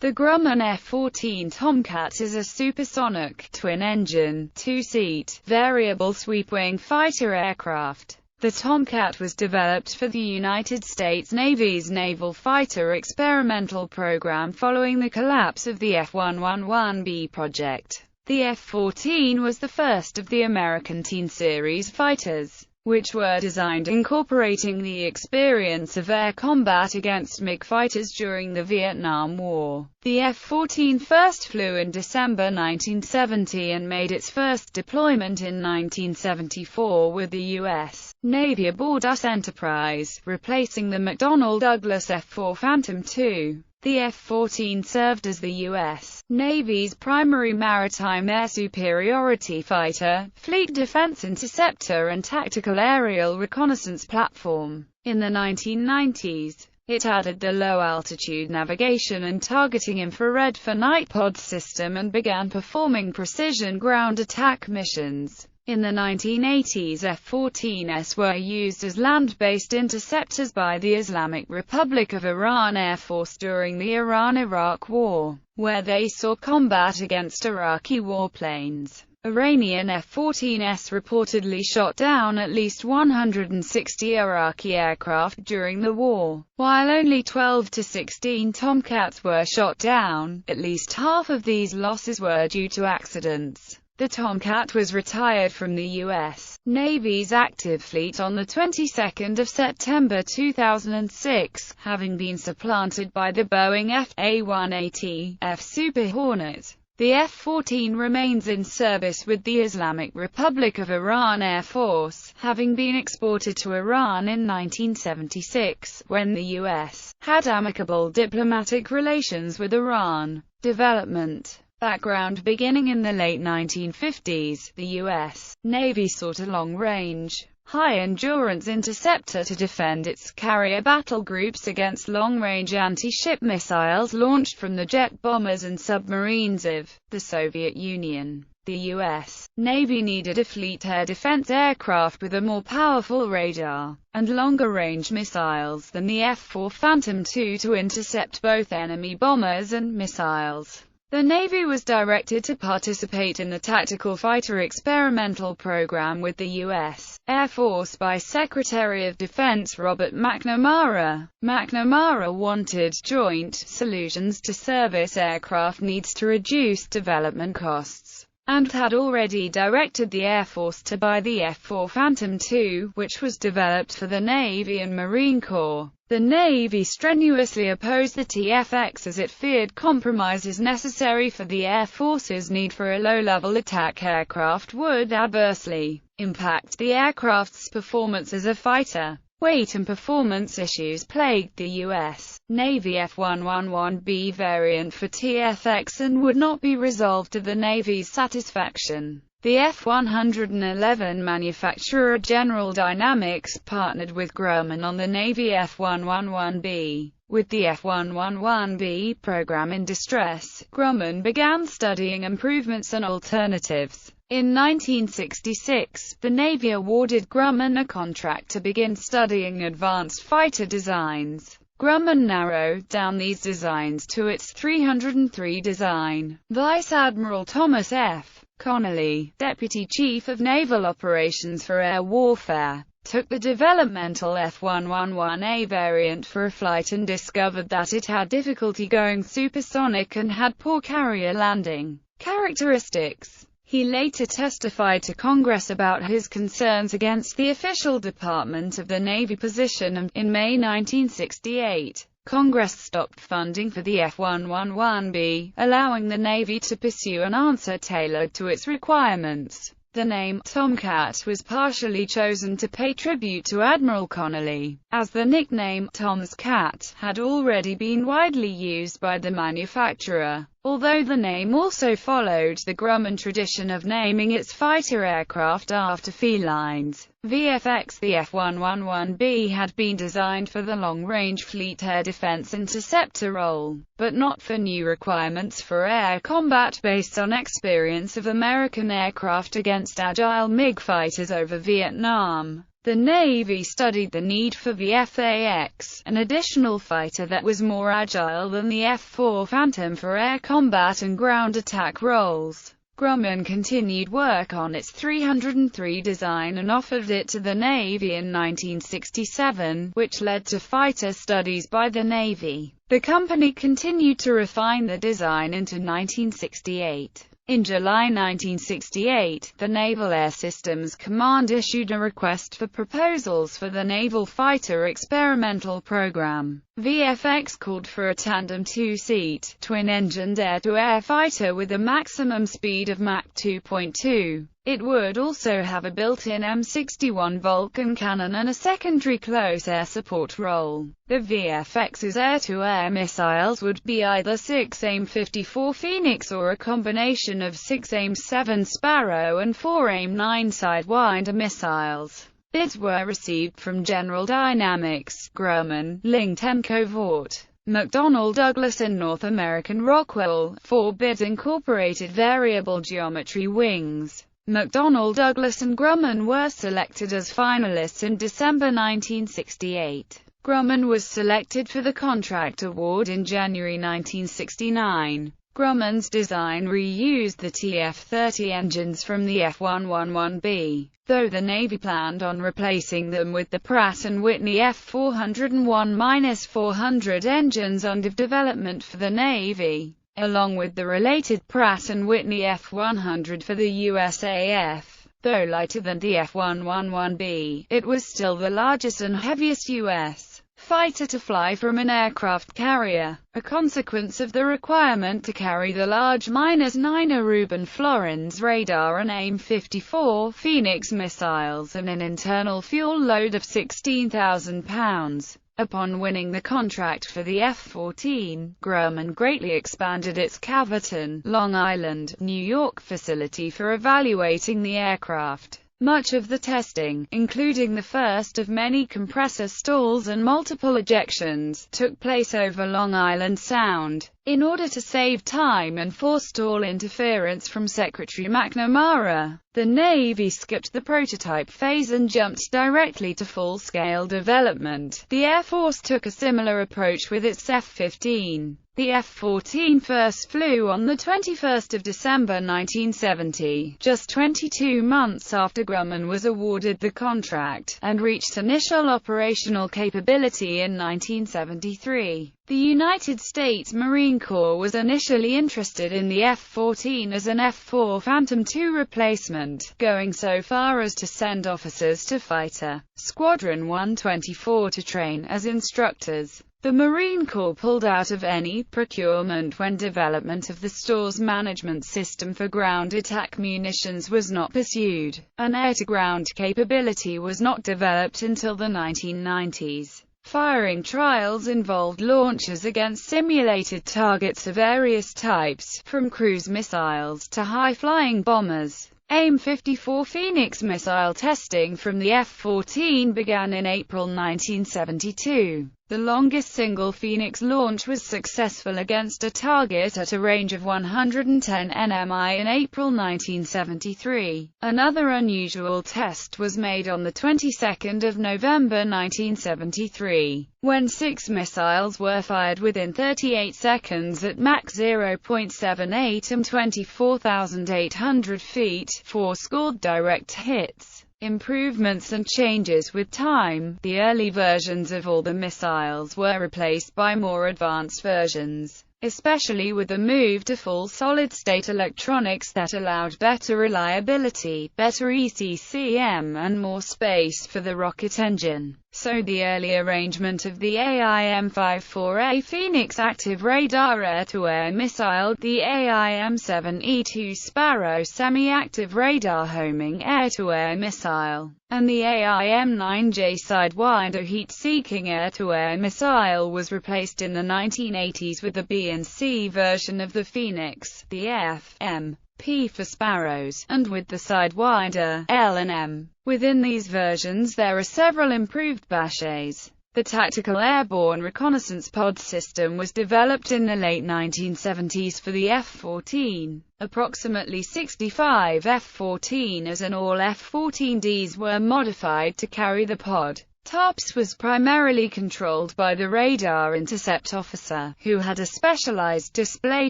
The Grumman F-14 Tomcat is a supersonic, twin-engine, two-seat, variable sweep-wing fighter aircraft. The Tomcat was developed for the United States Navy's Naval Fighter Experimental Program following the collapse of the F-111B project. The F-14 was the first of the American Teen Series fighters, which were designed incorporating the experience of air combat against MiG fighters during the Vietnam War. The F-14 first flew in December 1970 and made its first deployment in 1974 with the U.S. Navy aboard US Enterprise, replacing the McDonnell Douglas F-4 Phantom II. The F-14 served as the U.S. Navy's primary maritime air superiority fighter, fleet defense interceptor and tactical aerial reconnaissance platform. In the 1990s, it added the low-altitude navigation and targeting infrared for night pod system and began performing precision ground attack missions. In the 1980s, F-14s were used as land-based interceptors by the Islamic Republic of Iran Air Force during the Iran-Iraq War, where they saw combat against Iraqi warplanes. Iranian F-14s reportedly shot down at least 160 Iraqi aircraft during the war. While only 12 to 16 Tomcats were shot down, at least half of these losses were due to accidents. The Tomcat was retired from the U.S. Navy's active fleet on the 22nd of September 2006, having been supplanted by the Boeing F/A-180F Super Hornet. The F-14 remains in service with the Islamic Republic of Iran Air Force, having been exported to Iran in 1976, when the U.S. had amicable diplomatic relations with Iran. Development background: beginning in the late 1950s, the U.S. Navy sought a long-range, high-endurance interceptor to defend its carrier battle groups against long-range anti-ship missiles launched from the jet bombers and submarines of the Soviet Union. The U.S. Navy needed a fleet air defense aircraft with a more powerful radar and longer-range missiles than the F-4 Phantom II to intercept both enemy bombers and missiles. The Navy was directed to participate in the Tactical Fighter Experimental Program with the U.S. Air Force by Secretary of Defense Robert McNamara. McNamara wanted joint solutions to service aircraft needs to reduce development costs, and had already directed the Air Force to buy the F-4 Phantom II, which was developed for the Navy and Marine Corps. The Navy strenuously opposed the TFX as it feared compromises necessary for the Air Force's need for a low-level attack aircraft would adversely impact the aircraft's performance as a fighter. Weight and performance issues plagued the U.S. Navy F-111B variant for TFX and would not be resolved to the Navy's satisfaction. The F-111 manufacturer General Dynamics partnered with Grumman on the Navy F-111B. With the F-111B program in distress, Grumman began studying improvements and alternatives. In 1966, the Navy awarded Grumman a contract to begin studying advanced fighter designs. Grumman narrowed down these designs to its 303 design. Vice Admiral Thomas F. Connolly, Deputy Chief of Naval Operations for Air Warfare, took the developmental F-111A variant for a flight and discovered that it had difficulty going supersonic and had poor carrier landing characteristics. He later testified to Congress about his concerns against the official Department of the Navy position, and in May 1968, Congress stopped funding for the F-111B, allowing the Navy to pursue an answer tailored to its requirements. The name Tomcat was partially chosen to pay tribute to Admiral Connolly, as the nickname Tom's Cat had already been widely used by the manufacturer. Although the name also followed the Grumman tradition of naming its fighter aircraft after felines. VFX. The F-111B had been designed for the long-range fleet air defense interceptor role, but not for new requirements for air combat based on experience of American aircraft against agile MiG fighters over Vietnam. The Navy studied the need for the F/A-X, an additional fighter that was more agile than the F-4 Phantom for air combat and ground attack roles. Grumman continued work on its 303 design and offered it to the Navy in 1967, which led to fighter studies by the Navy. The company continued to refine the design into 1968. In July 1968, the Naval Air Systems Command issued a request for proposals for the Naval Fighter Experimental Program. VFX called for a tandem two-seat, twin-engined air-to-air fighter with a maximum speed of Mach 2.2. It would also have a built-in M61 Vulcan cannon and a secondary close air support role. The VFX's air-to-air missiles would be either 6 AIM-54 Phoenix or a combination of 6 AIM-7 Sparrow and 4 AIM-9 Sidewinder missiles. Bids were received from General Dynamics, Grumman, Ling-10 Covert, McDonnell Douglas and North American Rockwell. 4 bids incorporated variable geometry wings. McDonnell Douglas and Grumman were selected as finalists in December 1968. Grumman was selected for the contract award in January 1969. Grumman's design reused the TF-30 engines from the F-111B, though the Navy planned on replacing them with the Pratt & Whitney F-401-400 engines under development for the Navy, along with the related Pratt & Whitney F-100 for the USAF. Though lighter than the F-111B, it was still the largest and heaviest U.S. fighter to fly from an aircraft carrier, a consequence of the requirement to carry the large -9 Aruban Florins radar and AIM-54 Phoenix missiles and an internal fuel load of 16,000 pounds. Upon winning the contract for the F-14, Grumman greatly expanded its Caverton, Long Island, New York facility for evaluating the aircraft. Much of the testing, including the first of many compressor stalls and multiple ejections, took place over Long Island Sound. In order to save time and forestall interference from Secretary McNamara, the Navy skipped the prototype phase and jumped directly to full-scale development. The Air Force took a similar approach with its F-15. The F-14 first flew on 21 December 1970, just 22 months after Grumman was awarded the contract, and reached initial operational capability in 1973. The United States Marine Corps was initially interested in the F-14 as an F-4 Phantom II replacement, going so far as to send officers to Fighter Squadron 124 to train as instructors. The Marine Corps pulled out of any procurement when development of the stores management system for ground attack munitions was not pursued. An air-to-ground capability was not developed until the 1990s. Firing trials involved launches against simulated targets of various types, from cruise missiles to high-flying bombers. AIM-54 Phoenix missile testing from the F-14 began in April 1972. The longest single Phoenix launch was successful against a target at a range of 110 nmi in April 1973. Another unusual test was made on the 22nd of November 1973, when 6 missiles were fired within 38 seconds at Mach 0.78 and 24,800 feet. 4 scored direct hits. Improvements and changes with time. The early versions of all the missiles were replaced by more advanced versions, especially with the move to full solid-state electronics that allowed better reliability, better ECCM, and more space for the rocket engine. So the early arrangement of the AIM-54A Phoenix active radar air-to-air missile, the AIM-7E2 Sparrow semi-active radar homing air-to-air missile, and the AIM-9J Sidewinder heat-seeking air-to-air missile was replaced in the 1980s with the B and C version of the Phoenix, the F.M.P for Sparrows, and with the Sidewinder, L and M. Within these versions there are several improved baches. The Tactical Airborne Reconnaissance Pod system was developed in the late 1970s for the F-14. Approximately 65 F-14As and all F-14Ds were modified to carry the pod. TARPS was primarily controlled by the radar intercept officer, who had a specialized display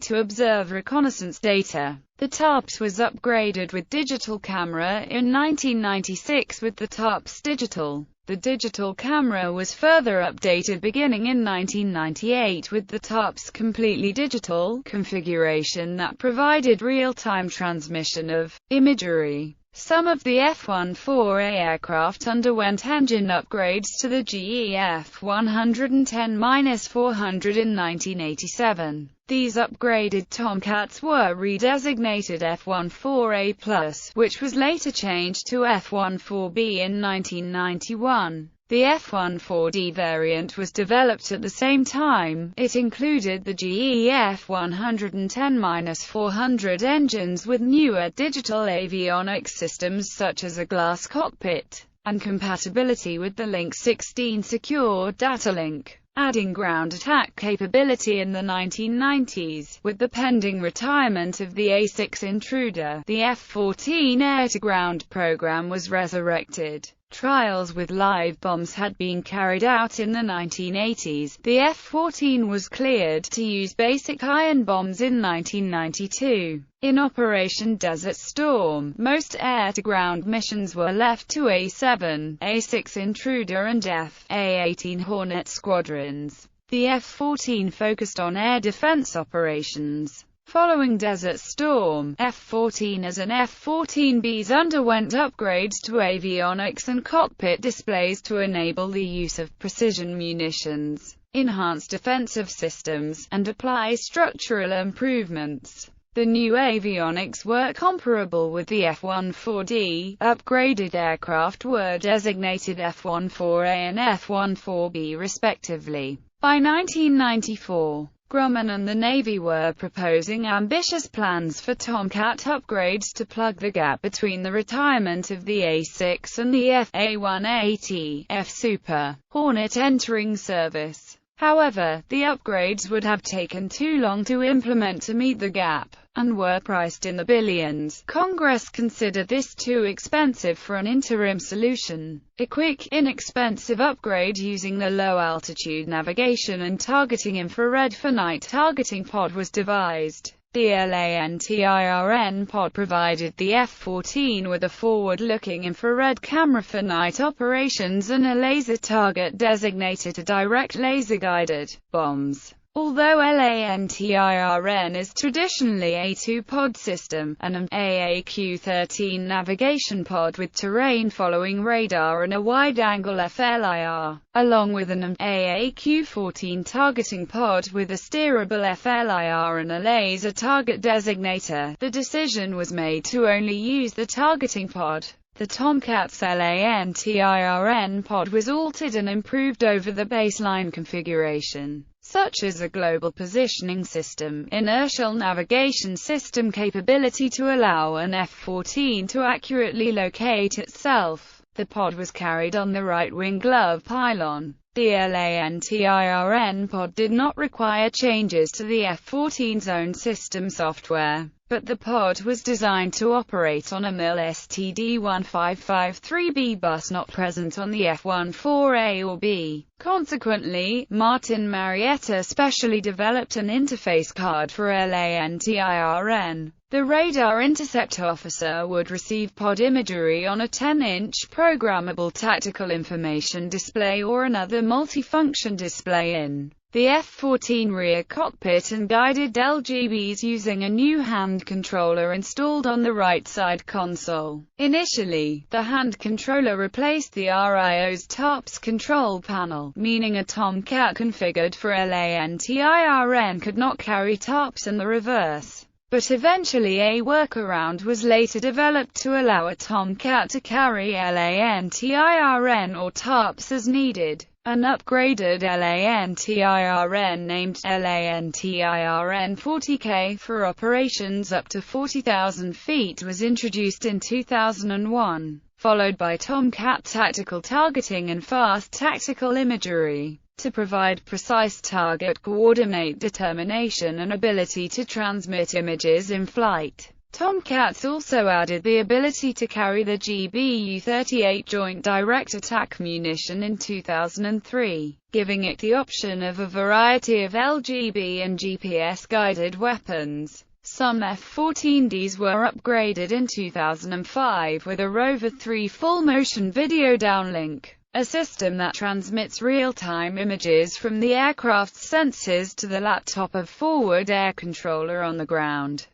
to observe reconnaissance data. The TARPS was upgraded with digital camera in 1996 with the TARPS Digital. The digital camera was further updated beginning in 1998 with the TARPS Completely Digital configuration that provided real-time transmission of imagery. Some of the F-14A aircraft underwent engine upgrades to the GE F-110-400 in 1987. These upgraded Tomcats were redesignated F-14A+, which was later changed to F-14B in 1991. The F-14D variant was developed at the same time. It included the GE F-110-400 engines with newer digital avionics systems such as a glass cockpit, and compatibility with the Link 16 secure data link. Adding ground attack capability in the 1990s. With the pending retirement of the A-6 Intruder, the F-14 air-to-ground program was resurrected. Trials with live bombs had been carried out in the 1980s. The F-14 was cleared to use basic iron bombs in 1992. In Operation Desert Storm, most air-to-ground missions were left to A-7, A-6 Intruder and F/A-18 Hornet squadrons. The F-14 focused on air defense operations. Following Desert Storm, F-14As and F-14Bs underwent upgrades to avionics and cockpit displays to enable the use of precision munitions, enhance defensive systems, and apply structural improvements. The new avionics were comparable with the F-14D. Upgraded aircraft were designated F-14A and F-14B respectively. By 1994, Grumman and the Navy were proposing ambitious plans for Tomcat upgrades to plug the gap between the retirement of the A-6 and the F/A-180 F-Super Hornet entering service. However, the upgrades would have taken too long to implement to meet the gap, and were priced in the billions. Congress considered this too expensive for an interim solution. A quick, inexpensive upgrade using the low-altitude navigation and targeting infrared for night targeting pod was devised. The LANTIRN pod provided the F-14 with a forward-looking infrared camera for night operations and a laser target designated to direct laser-guided bombs. Although LANTIRN is traditionally a two-pod system, an AAQ-13 navigation pod with terrain-following radar and a wide-angle FLIR, along with an AAQ-14 targeting pod with a steerable FLIR and a laser target designator, the decision was made to only use the targeting pod. The Tomcat's LANTIRN pod was altered and improved over the baseline configuration, such as a global positioning system, inertial navigation system capability to allow an F-14 to accurately locate itself. The pod was carried on the right-wing glove pylon. The LANTIRN pod did not require changes to the F-14's own system software, but the pod was designed to operate on a MIL STD-1553B bus not present on the F-14A or B. Consequently, Martin Marietta specially developed an interface card for LANTIRN. The radar intercept officer would receive pod imagery on a 10-inch programmable tactical information display or another multifunction display in the F-14 rear cockpit and guided LGBs using a new hand controller installed on the right side console. Initially, the hand controller replaced the RIO's TARPS control panel, meaning a Tomcat configured for LANTIRN could not carry TARPS and the reverse. But eventually a workaround was later developed to allow a Tomcat to carry LANTIRN or TARPS as needed. An upgraded LANTIRN named LANTIRN 40K for operations up to 40,000 feet was introduced in 2001. followed by Tomcat tactical targeting and fast tactical imagery, to provide precise target coordinate determination and ability to transmit images in flight. Tomcats also added the ability to carry the GBU-38 Joint Direct Attack munition in 2003, giving it the option of a variety of LGB and GPS-guided weapons. Some F-14Ds were upgraded in 2005 with a Rover 3 full-motion video downlink, a system that transmits real-time images from the aircraft's sensors to the laptop of forward air controller on the ground.